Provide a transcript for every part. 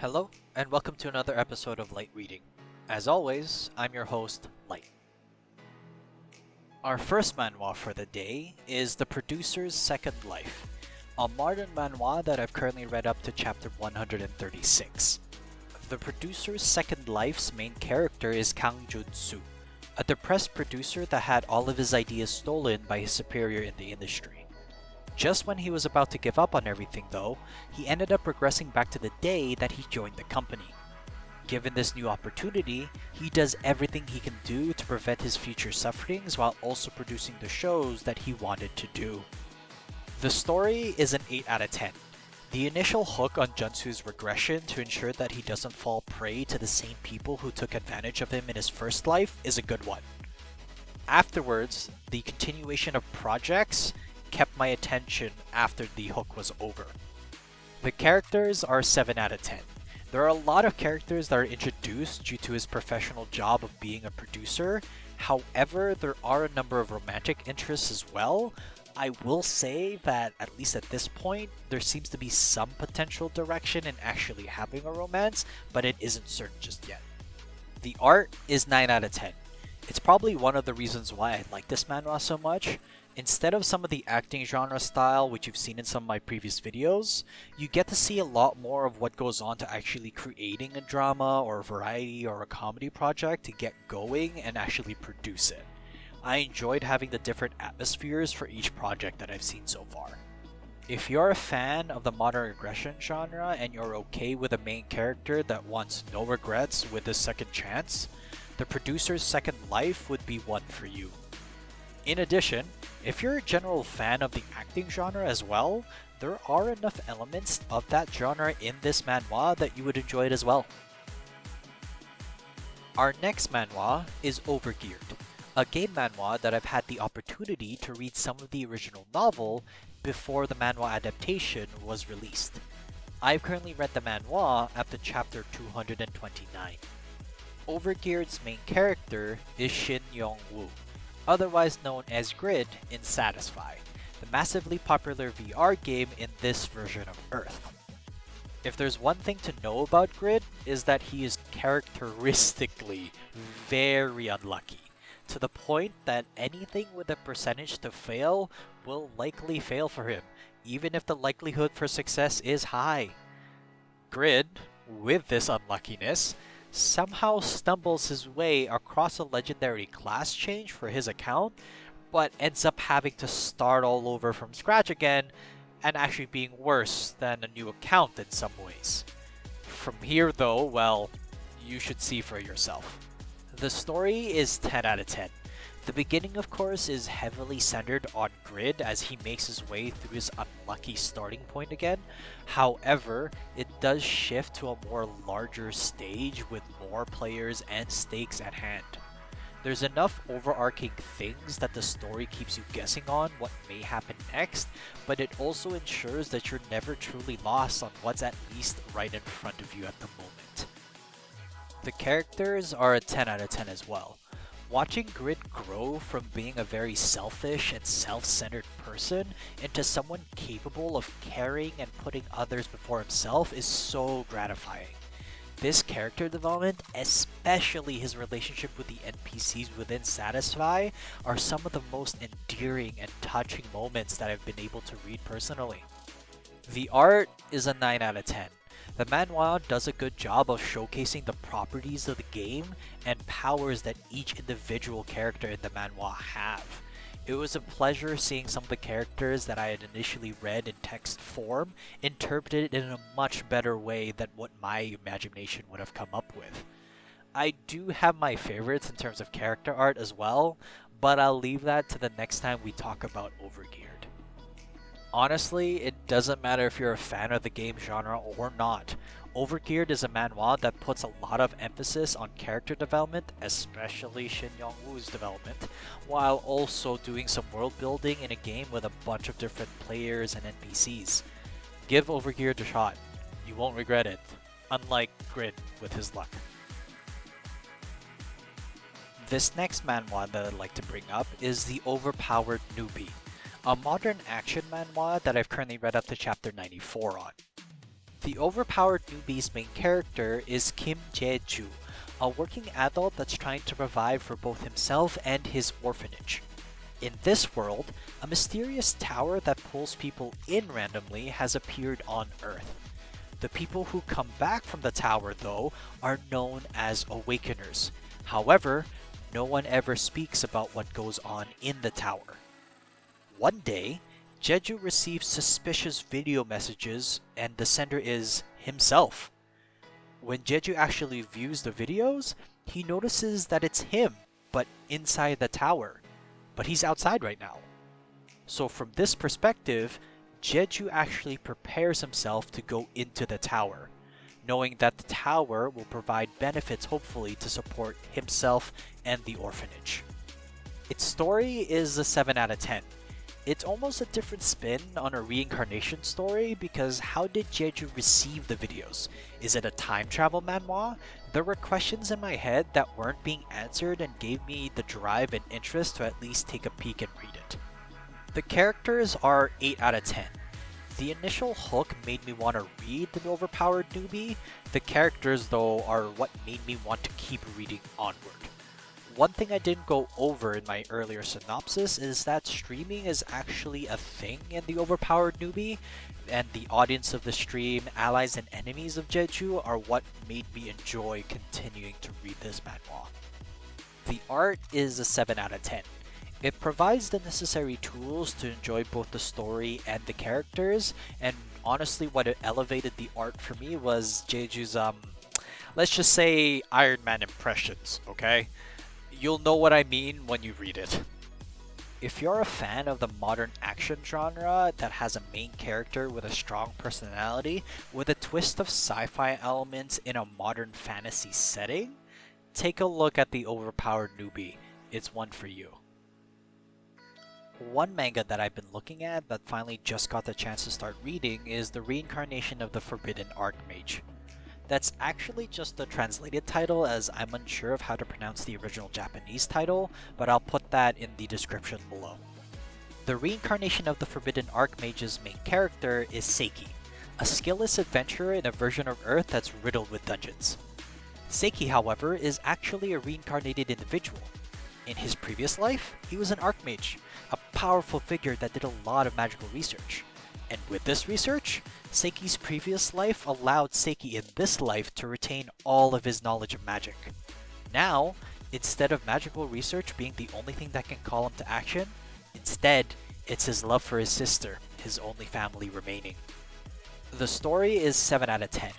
Hello, and welcome to another episode of Light Reading. As always, I'm your host, Light. Our first manhwa for the day is The Producer's Second Life, a modern manhwa that I've currently read up to chapter 136. The Producer's Second Life's main character is Kang Jun-soo, a depressed producer that had all of his ideas stolen by his superior in the industry. Just when he was about to give up on everything though, he ended up regressing back to the day that he joined the company. Given this new opportunity, he does everything he can do to prevent his future sufferings while also producing the shows that he wanted to do. The story is an 8 out of 10. The initial hook on Jun-soo's regression to ensure that he doesn't fall prey to the same people who took advantage of him in his first life is a good one. Afterwards, the continuation of projects kept my attention after the hook was over. The characters are 7 out of 10. There are a lot of characters that are introduced due to his professional job of being a producer. However, there are a number of romantic interests as well. I will say that, at least at this point, there seems to be some potential direction in actually having a romance, but it isn't certain just yet. The art is 9 out of 10. It's probably one of the reasons why I like this manhwa so much. Instead of some of the acting genre style which you've seen in some of my previous videos, you get to see a lot more of what goes on to actually creating a drama or a variety or a comedy project to get going and actually produce it. I enjoyed having the different atmospheres for each project that I've seen so far. If you're a fan of the modern regression genre and you're okay with a main character that wants no regrets with a second chance, The Producer's Second Life would be one for you. In addition, if you're a general fan of the acting genre as well, there are enough elements of that genre in this manhwa that you would enjoy it as well. Our next manhwa is Overgeared, a game manhwa that I've had the opportunity to read some of the original novel before the manhwa adaptation was released. I've currently read the manhwa up to chapter 229. Overgeared's main character is Shin Young-woo, otherwise known as Grid in Satisfy, the massively popular VR game in this version of Earth. If there's one thing to know about Grid, is that he is characteristically very unlucky, to the point that anything with a percentage to fail will likely fail for him, even if the likelihood for success is high. Grid, with this unluckiness, somehow stumbles his way across a legendary class change for his account, but ends up having to start all over from scratch again, and actually being worse than a new account in some ways. From here though, well, you should see for yourself. The story is 10 out of 10. The beginning, of course, is heavily centered on Grid as he makes his way through his unlucky starting point again. However, it does shift to a more larger stage with more players and stakes at hand. There's enough overarching things that the story keeps you guessing on what may happen next, but it also ensures that you're never truly lost on what's at least right in front of you at the moment. The characters are a 10 out of 10 as well. Watching Grid grow from being a very selfish and self-centered person into someone capable of caring and putting others before himself is so gratifying. This character development, especially his relationship with the NPCs within Satisfy, are some of the most endearing and touching moments that I've been able to read personally. The art is a 9 out of 10. The manhwa does a good job of showcasing the properties of the game and powers that each individual character in the manhwa have. It was a pleasure seeing some of the characters that I had initially read in text form interpreted in a much better way than what my imagination would have come up with. I do have my favorites in terms of character art as well, but I'll leave that to the next time we talk about Overgeared. Honestly, it doesn't matter if you're a fan of the game genre or not. Overgeared is a manhwa that puts a lot of emphasis on character development, especially Shin Young-woo's development, while also doing some world building in a game with a bunch of different players and NPCs. Give Overgeared a shot. You won't regret it, unlike Grid with his luck. This next manhwa that I'd like to bring up is the Overpowered Newbie, a modern action manhwa that I've currently read up to chapter 94 on. The Overpowered Newbie's main character is Kim Jae-ju, a working adult that's trying to provide for both himself and his orphanage. In this world, a mysterious tower that pulls people in randomly has appeared on Earth. The people who come back from the tower, though, are known as Awakeners. However, no one ever speaks about what goes on in the tower. One day, Jeju receives suspicious video messages, and the sender is himself. When Jeju actually views the videos, he notices that it's him, but inside the tower. But he's outside right now. So from this perspective, Jeju actually prepares himself to go into the tower, knowing that the tower will provide benefits hopefully to support himself and the orphanage. Its story is a 7 out of 10. It's almost a different spin on a reincarnation story because how did Jeju receive the videos? Is it a time travel manhwa? There were questions in my head that weren't being answered and gave me the drive and interest to at least take a peek and read it. The characters are 8 out of 10. The initial hook made me want to read the Overpowered Newbie. The characters though are what made me want to keep reading onward. One thing I didn't go over in my earlier synopsis is that streaming is actually a thing in the Overpowered Newbie, and the audience of the stream, allies and enemies of Jeju are what made me enjoy continuing to read this manhwa. The art is a 7 out of 10. It provides the necessary tools to enjoy both the story and the characters, and honestly what elevated the art for me was Jeju's, let's just say Iron Man impressions, okay? You'll know what I mean when you read it. If you're a fan of the modern action genre that has a main character with a strong personality with a twist of sci-fi elements in a modern fantasy setting, take a look at the Overpowered Newbie. It's one for you. One manga that I've been looking at that finally just got the chance to start reading is the Reincarnation of the Forbidden Archmage. That's actually just the translated title as I'm unsure of how to pronounce the original Japanese title, but I'll put that in the description below. The Reincarnation of the Forbidden Archmage's main character is Saikyou, a skillless adventurer in a version of Earth that's riddled with dungeons. Saikyou, however, is actually a reincarnated individual. In his previous life, he was an Archmage, a powerful figure that did a lot of magical research. And with this research, Saikyou's previous life allowed Saikyou in this life to retain all of his knowledge of magic. Now, instead of magical research being the only thing that can call him to action, instead, it's his love for his sister, his only family remaining. The story is 7 out of 10.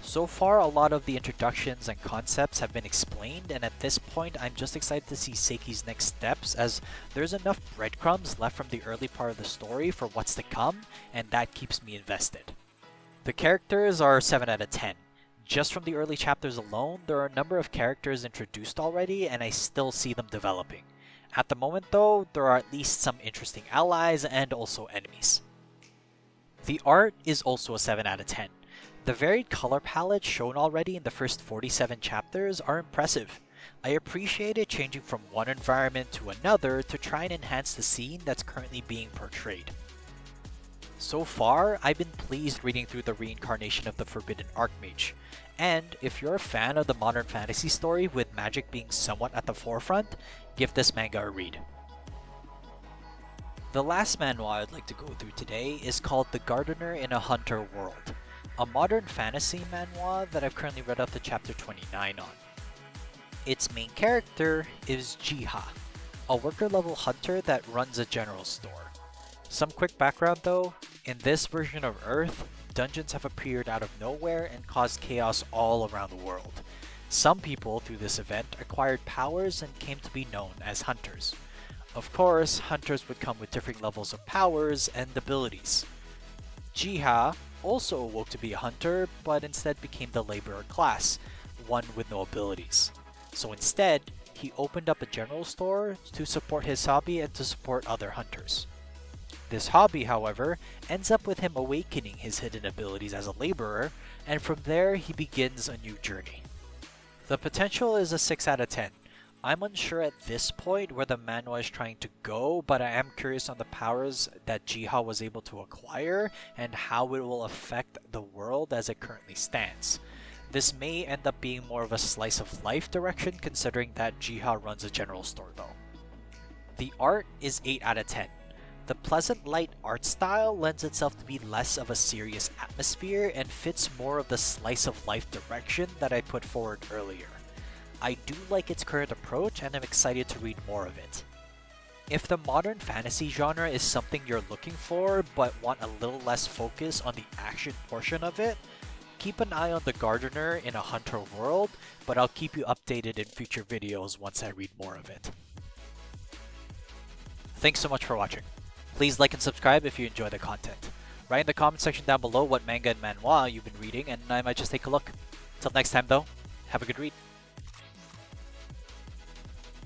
So far, a lot of the introductions and concepts have been explained, and at this point, I'm just excited to see Saikyou's next steps as there's enough breadcrumbs left from the early part of the story for what's to come, and that keeps me invested. The characters are 7 out of 10. Just from the early chapters alone, there are a number of characters introduced already, and I still see them developing. At the moment though, there are at least some interesting allies and also enemies. The art is also a 7 out of 10. The varied color palettes shown already in the first 47 chapters are impressive. I appreciated changing from one environment to another to try and enhance the scene that's currently being portrayed. So far, I've been pleased reading through the Reincarnation of the Forbidden Archmage, and if you're a fan of the modern fantasy story with magic being somewhat at the forefront, give this manga a read. The last manhwa I'd like to go through today is called The Gardener in a Hunter World, a modern fantasy manhwa that I've currently read up to chapter 29 on. Its main character is Jiha, a worker-level hunter that runs a general store. Some quick background though, in this version of Earth, dungeons have appeared out of nowhere and caused chaos all around the world. Some people through this event acquired powers and came to be known as hunters. Of course, hunters would come with different levels of powers and abilities. Jiha also awoke to be a hunter, but instead became the laborer class, one with no abilities. So instead, he opened up a general store to support his hobby and to support other hunters. This hobby, however, ends up with him awakening his hidden abilities as a laborer, and from there he begins a new journey. The potential is a 6 out of 10. I'm unsure at this point where the manhwa is trying to go, but I am curious on the powers that Jiha was able to acquire and how it will affect the world as it currently stands. This may end up being more of a slice of life direction considering that Jiha runs a general store though. The art is 8 out of 10. The pleasant light art style lends itself to be less of a serious atmosphere and fits more of the slice of life direction that I put forward earlier. I do like its current approach and I'm excited to read more of it. If the modern fantasy genre is something you're looking for but want a little less focus on the action portion of it, keep an eye on the Gardener in a Hunter world, but I'll keep you updated in future videos once I read more of it. Thanks so much for watching. Please like and subscribe if you enjoy the content. Write in the comment section down below what manga and manhwa you've been reading and I might just take a look. Till next time though, have a good read.